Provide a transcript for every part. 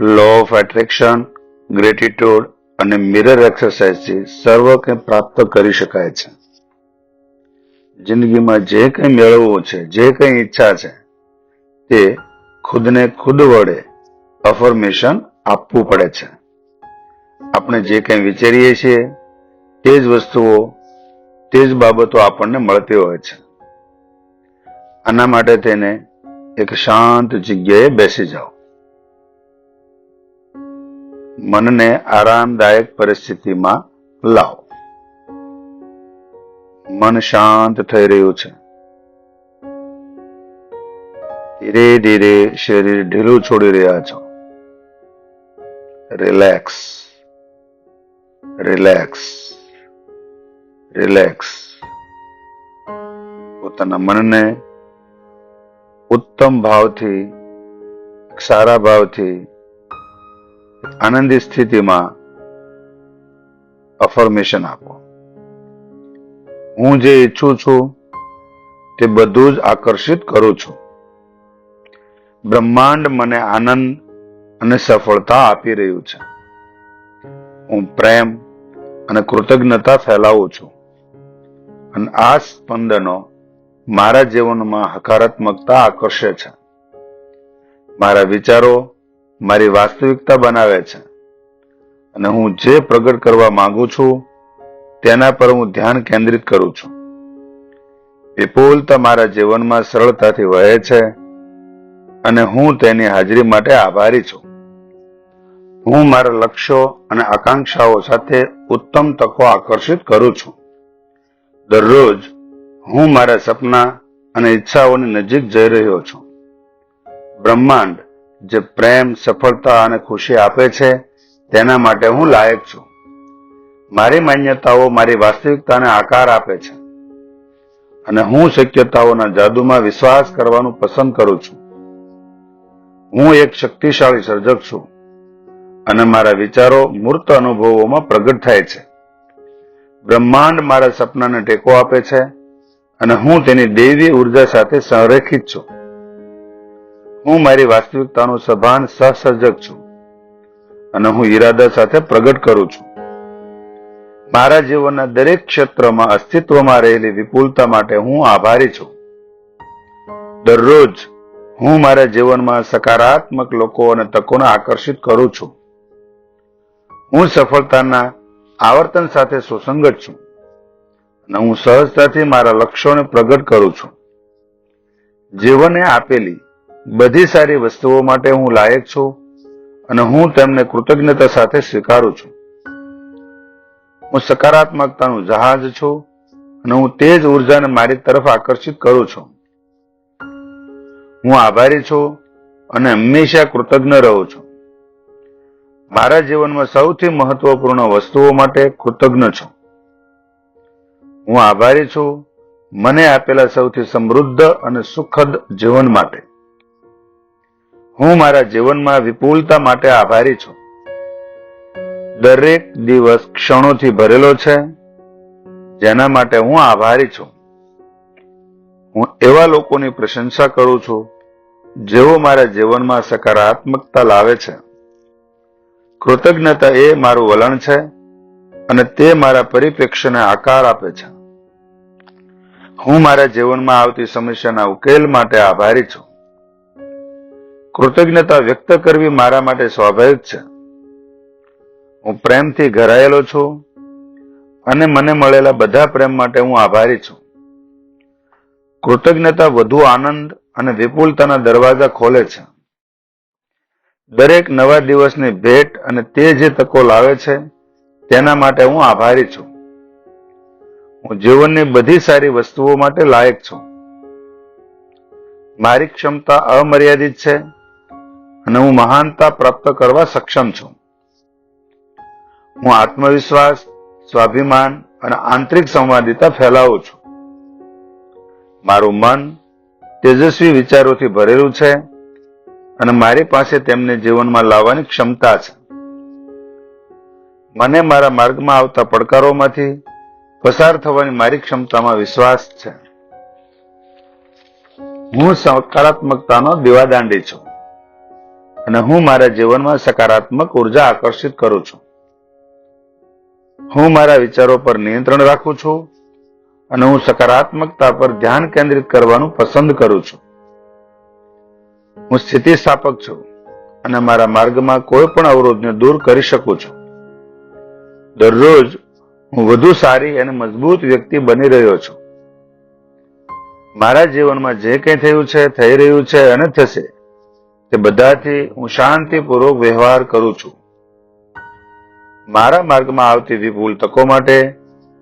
Law of attraction, gratitude અને mirror એક્સરસાઇઝથી સર્વ કંઈ પ્રાપ્ત કરી શકાય છે. જિંદગીમાં જે કંઈ મેળવવું છે, જે કંઈ ઈચ્છા છે, તે ખુદને ખુદ વડે અફર્મેશન આપવું પડે છે. આપણે જે કંઈ વિચારીએ છીએ તે જ વસ્તુઓ, તે જ બાબતો આપણને મળતી હોય છે. આના માટે તેને એક શાંત જગ્યાએ બેસી જાઓ. મનને આરામદાયક પરિસ્થિતિમાં લાવો. મન શાંત થઈ રહ્યું છે. ધીરે ધીરે શરીર ઢીલું છોડી રહ્યા છો. Relax, relax, relax. પોતાના મનને ઉત્તમ ભાવથી, સારા ભાવથી, આનંદી સ્થિતિમાં અફર્મેશન આપો. હું જે ઈચ્છું છું તે બધું જ આકર્ષિત કરું છું. બ્રહ્માંડ મને આનંદ અને સફળતા આપી રહ્યું છે. હું પ્રેમ અને કૃતજ્ઞતા ફેલાવું છું અને આ સ્પંદનો મારા જીવનમાં હકારાત્મકતા આકર્ષે છે. મારા વિચારો મારી વાસ્તવિકતા બનાવે છે અને હું જે પ્રગટ કરવા માંગુ છું તેના પર હું ધ્યાન કેન્દ્રિત કરું છું. વિપુલતા મારા જીવનમાં સરળતાથી વહે છે અને હું તેની હાજરી માટે આભારી છું. હું મારા લક્ષ્યો અને આકાંક્ષાઓ સાથે ઉત્તમ તકો આકર્ષિત કરું છું. દરરોજ હું મારા સપના અને ઈચ્છાઓની નજીક જઈ રહ્યો છું. બ્રહ્માંડ જે પ્રેમ, સફળતા અને ખુશી આપે છે તેના માટે હું લાયક છું. મારી માન્યતાઓ મારી વાસ્તવિકતાને આકાર આપે છે અને હું શક્યતાઓના જાદુમાં વિશ્વાસ કરવાનું પસંદ કરું છું. હું એક શક્તિશાળી સર્જક છું અને મારા વિચારો મૂર્ત અનુભવોમાં પ્રગટ થાય છે. બ્રહ્માંડ મારા સપનાને ટેકો આપે છે અને હું તેની દૈવી ઉર્જા સાથે સંરેખિત છું. હું મારી વાસ્તવિકતાનું સભાન સહસર્જક છું અને હું ઈરાદા સાથે પ્રગટ કરું છું. મારા જીવનના દરેક ક્ષેત્રમાં અસ્તિત્વમાં રહેલી વિપુલતા માટે હું આભારી છું. દરરોજ હું મારા જીવનમાં સકારાત્મક લોકો અને તકોને આકર્ષિત કરું છું. હું સફળતાના આવર્તન સાથે સુસંગત છું અને હું સહજતાથી મારા લક્ષ્યોને પ્રગટ કરું છું. જીવને આપેલી બધી સારી વસ્તુઓ માટે હું લાયક છું અને હું તેમને કૃતજ્ઞતા સાથે સ્વીકારું છું. હું સકારાત્મકતાનું જહાજ છું અને હું તે જ ઉર્જાને મારી તરફ આકર્ષિત કરું છું. હું આભારી છું અને હંમેશા કૃતજ્ઞ રહું છું. મારા જીવનમાં સૌથી મહત્વપૂર્ણ વસ્તુઓ માટે કૃતજ્ઞ છું. હું આભારી છું મને આપેલા સૌથી સમૃદ્ધ અને સુખદ જીવન માટે. હું મારા જીવનમાં વિપુલતા માટે આભારી છું. દરેક દિવસ ક્ષણોથી ભરેલો છે જેના માટે હું આભારી છું. હું એવા લોકોની પ્રશંસા કરું છું જેઓ મારા જીવનમાં સકારાત્મકતા લાવે છે. કૃતજ્ઞતા એ મારું વલણ છે અને તે મારા પરિપ્રેક્ષ્યને આકાર આપે છે. હું મારા જીવનમાં આવતી સમસ્યાના ઉકેલ માટે આભારી છું. કૃતજ્ઞતા વ્યક્ત કરવી મારા માટે સ્વાભાવિક છે. હું પ્રેમથી ઘરાયેલો છું અને મને મળેલા બધા પ્રેમ માટે હું આભારી છું. કૃતજ્ઞતા વધુ આનંદ અને વિપુલતાના દરવાજા ખોલે છે. દરેક નવા દિવસની ભેટ અને તે જે તકો લાવે છે તેના માટે હું આભારી છું. હું જીવનની બધી સારી વસ્તુઓ માટે લાયક છું. મારી ક્ષમતા અમર્યાદિત છે અને હું મહાનતા પ્રાપ્ત કરવા સક્ષમ છું. હું આત્મવિશ્વાસ, સ્વાભિમાન અને આંતરિક સંવાદિતા ફેલાવું છું. મારું મન તેજસ્વી વિચારોથી ભરેલું છે અને મારી પાસે તેમને જીવનમાં લાવવાની ક્ષમતા છે. મને મારા માર્ગમાં આવતા પડકારોમાંથી પસાર થવાની મારી ક્ષમતામાં વિશ્વાસ છે. હું સકારાત્મકતાનો દીવાદાંડી છું અને હું મારા જીવનમાં સકારાત્મક ઉર્જા આકર્ષિત કરું છું. હું મારા વિચારો પર નિયંત્રણ રાખું છું અને હું સકારાત્મકતા પર ધ્યાન કેન્દ્રિત કરવાનું પસંદ કરું છું. હું સ્થિતિસ્થાપક છું અને મારા માર્ગમાં કોઈ પણ અવરોધને દૂર કરી શકું છું. દરરોજ હું વધુ સારી અને મજબૂત વ્યક્તિ બની રહ્યો છું. મારા જીવનમાં જે કંઈ થયું છે, થઈ રહ્યું છે અને થશે તે બધાથી હું શાંતિપૂર્વક વ્યવહાર કરું છું. મારા માર્ગમાં આવતી વિપુલ તકો માટે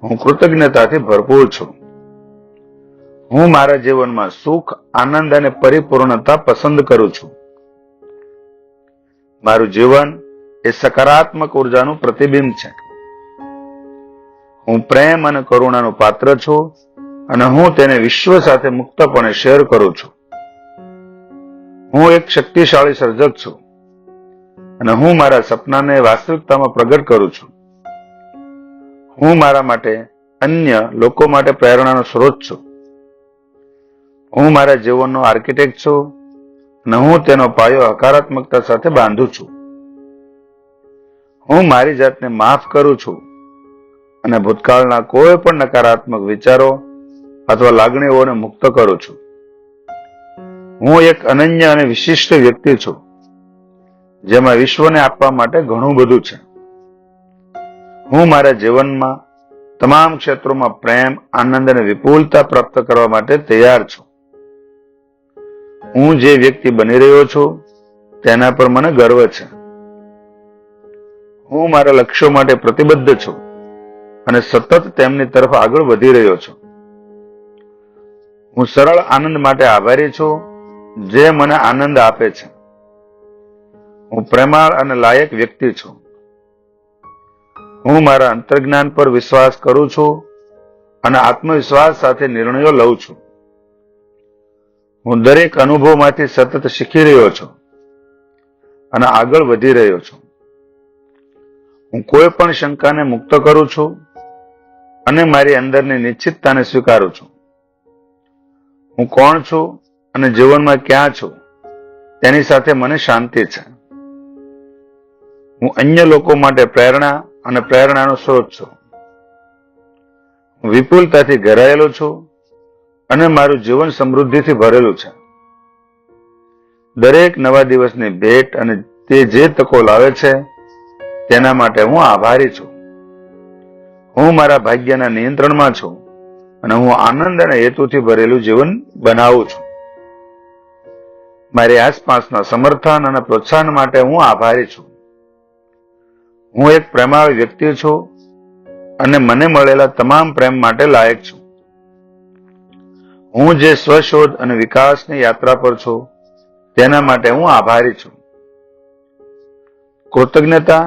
હું કૃતજ્ઞતાથી ભરપૂર છું. હું મારા જીવનમાં સુખ, આનંદ અને પરિપૂર્ણતા પસંદ કરું છું. મારું જીવન એ સકારાત્મક ઉર્જાનું પ્રતિબિંબ છે. હું પ્રેમ અને કરુણાનું પાત્ર છું અને હું તેને વિશ્વ સાથે મુક્તપણે શેર કરું છું. હું એક શક્તિશાળી સર્જક છું અને હું મારા સપનાને વાસ્તવિકતામાં પ્રગટ કરું છું. હું મારા માટે અન્ય લોકો માટે પ્રેરણાનો સ્ત્રોત છું. હું મારા જીવનનો આર્કિટેક્ટ છું અને હું તેનો પાયો હકારાત્મકતા સાથે બાંધું છું. હું મારી જાતને માફ કરું છું અને ભૂતકાળના કોઈ પણ નકારાત્મક વિચારો અથવા લાગણીઓને મુક્ત કરું છું. હું એક અનન્ય અને વિશિષ્ટ વ્યક્તિ છું જેમાં વિશ્વને આપવા માટે ઘણું બધું છે. હું મારા જીવનમાં તમામ ક્ષેત્રોમાં પ્રેમ, આનંદ અને વિપુલતા પ્રાપ્ત કરવા માટે તૈયાર છું. હું જે વ્યક્તિ બની રહ્યો છું તેના પર મને ગર્વ છે. હું મારા લક્ષ્યો માટે પ્રતિબદ્ધ છું અને સતત તેમની તરફ આગળ વધી રહ્યો છું. હું સરળ આનંદ માટે આભારી છું જે મને આનંદ આપે છે. હું પ્રેમાળ અને લાયક વ્યક્તિ છું. હું મારા અંતર્જ્ઞાન પર વિશ્વાસ કરું છું અને આત્મવિશ્વાસ સાથે નિર્ણયો લઉં છું. હું દરેક અનુભવમાંથી સતત શીખી રહ્યો છું અને આગળ વધી રહ્યો છું. હું કોઈ પણ શંકાને મુક્ત કરું છું અને મારી અંદરની નિશ્ચિતતાને સ્વીકારું છું. હું કોણ છું અને જીવનમાં ક્યાં છું તેની સાથે મને શાંતિ છે. હું અન્ય લોકો માટે પ્રેરણા અને પ્રેરણાનો સ્ત્રોત છું. હું વિપુલતાથી ઘેરાયેલો છું અને મારું જીવન સમૃદ્ધિથી ભરેલું છે. દરેક નવા દિવસની ભેટ અને તે જે તકો લાવે છે તેના માટે હું આભારી છું. હું મારા ભાગ્યના નિયંત્રણમાં છું અને હું આનંદ અને હેતુથી ભરેલું જીવન બનાવું છું. મારી આસપાસના સમર્થન અને પ્રોત્સાહન માટે હું આભારી છું. હું એક પ્રેમાળ વ્યક્તિ છું અને મને મળેલા તમામ પ્રેમ માટે લાયક છું. હું જે સ્વશોધ અને વિકાસની યાત્રા પર છું તેના માટે હું આભારી છું. કૃતજ્ઞતા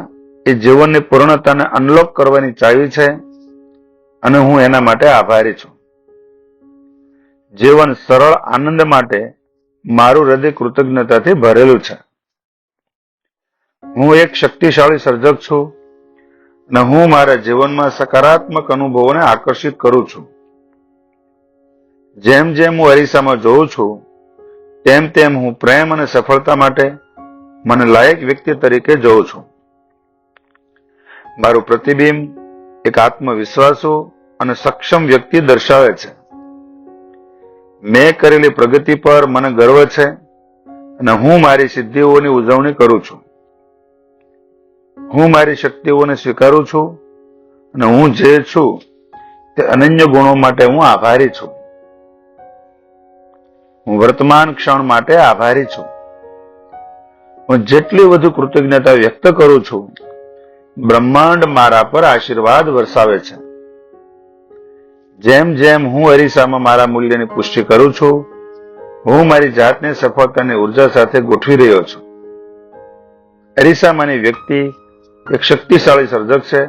એ જીવનની પૂર્ણતાને અનલોક કરવાની ચાવી છે અને હું એના માટે આભારી છું. જીવન સરળ આનંદ માટે મારું હૃદય કૃતજ્ઞતાથી ભરેલું છે. હું એક શક્તિશાળી સર્જક છું અને હું મારા જીવનમાં સકારાત્મક અનુભવોને આકર્ષિત કરું છું. જેમ જેમ હું અરીસામાં જોઉં છું તેમ તેમ હું પ્રેમ અને સફળતા માટે મને લાયક વ્યક્તિ તરીકે જોઉં છું. મારું પ્રતિબિંબ એક આત્મવિશ્વાસુ અને સક્ષમ વ્યક્તિ દર્શાવે છે. મેં કરેલી પ્રગતિ પર મને ગર્વ છે અને હું મારી સિદ્ધિઓની ઉજવણી કરું છું. હું મારી શક્તિઓને સ્વીકારું છું અને હું જે છું તે અનન્ય ગુણો માટે હું આભારી છું. હું વર્તમાન ક્ષણ માટે આભારી છું. હું જેટલી વધુ કૃતજ્ઞતા વ્યક્ત કરું છું બ્રહ્માંડ મારા પર આશીર્વાદ વરસાવે છે. જેમ જેમ હું અરીસામાં મારા મૂલ્યની પુષ્ટિ કરું છું હું મારી જાતને સફળતાની ઉર્જા સાથે ગોઠવી રહ્યો છું. અરીસામાંની વ્યક્તિ એક શક્તિશાળી સર્જક છે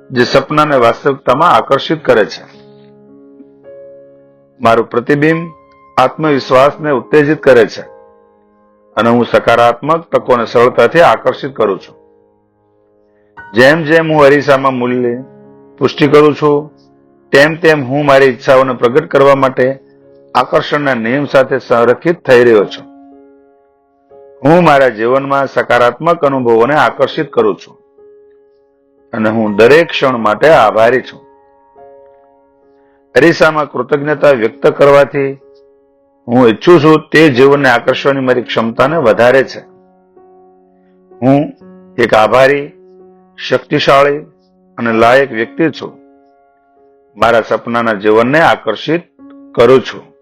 જે સપનાને વાસ્તવિકતામાં આકર્ષિત કરે છે. મારું પ્રતિબિંબ આત્મવિશ્વાસને ઉત્તેજિત કરે છે અને હું સકારાત્મક તકોને સરળતાથી આકર્ષિત કરું છું. જેમ જેમ હું અરીસામાં મૂલ્ય પુષ્ટિ કરું છું તેમ તેમ હું મારી ઈચ્છાઓને પ્રગટ કરવા માટે આકર્ષણના નિયમ સાથે સંરેખિત થઈ રહ્યો છું. હું મારા જીવનમાં સકારાત્મક અનુભવોને આકર્ષિત કરું છું અને હું દરેક ક્ષણ માટે આભારી છું. અરીસામાં કૃતજ્ઞતા વ્યક્ત કરવાથી હું ઈચ્છું છું તે જીવનને આકર્ષવાની મારી ક્ષમતાને વધારે છે. હું એક આભારી, શક્તિશાળી અને લાયક વ્યક્તિ છું. મારા સપનાના જીવનને આકર્ષિત કરું છું.